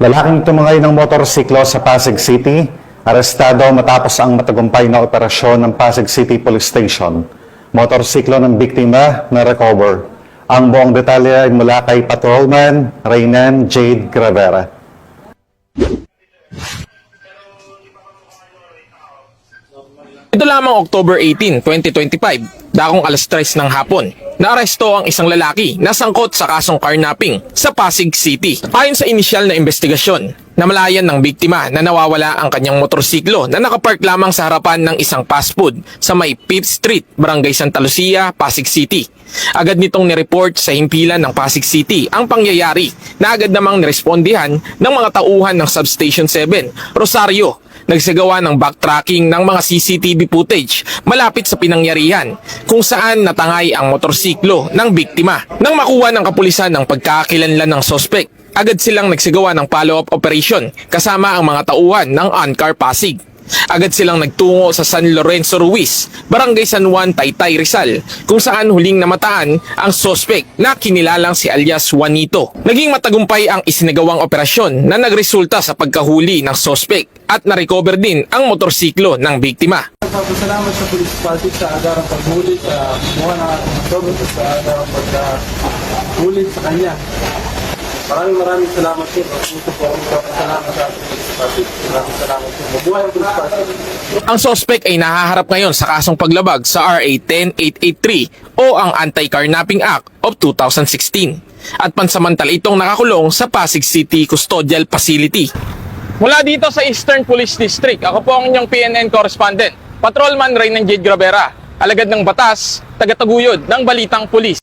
Lalaking tumangay ng motorsiklo sa Pasig City, arestado matapos ang matagumpay na operasyon ng Pasig City Police Station. Motorsiklo ng biktima na recover. Ang buong detalye ay mula kay Patrolman Reynan Jade Gravera. Ito lamang October 18, 2025, dakong alas 3 ng hapon, naaresto ang isang lalaki na sangkot sa kasong carnapping sa Pasig City. Ayon sa inisyal na investigasyon, namalayan ng biktima na nawawala ang kanyang motorsiklo na nakapark lamang sa harapan ng isang fast food sa may 5th Street, Barangay Santa Lucia, Pasig City. Agad nitong nireport sa himpilan ng Pasig City ang pangyayari na agad namang nirespondihan ng mga tauhan ng Substation 7, Rosario. Nagsagawa ng backtracking ng mga CCTV footage malapit sa pinangyarihan kung saan natangay ang motorsiklo ng biktima. Nang makuha ng kapulisan ng pagkakakilanlan ng sospek, agad silang nagsagawa ng follow-up operation kasama ang mga tauhan ng OnCar Pasig. Agad silang nagtungo sa San Lorenzo Ruiz, Barangay San Juan, Taytay, Rizal, kung saan huling namataan ang sospek na kinilalang si alias Juanito. Naging matagumpay ang isinagawang operasyon na nagresulta sa pagkahuli ng sospek at na-recover din ang motorsiklo ng biktima. Salamat sa Police Pasig sa agarang paghuli sa kumuha ng ating sobrang sa agarang paghuli sa kanya. Maraming salamat po. Puso po ang salamat sa Police Pasig. Maraming salamat po. Mabuhay ang Police Pasig. Ang sospek ay nahaharap ngayon sa kasong paglabag sa RA 10883 o ang Anti-Carnapping Act of 2016 at pansamantala itong nakakulong sa Pasig City Custodial Facility. Mula dito sa Eastern Police District, ako po ang inyong PNN correspondent, Patrolman Reynan Jade Gravera, alagad ng batas, tagataguyod ng Balitang Pulis.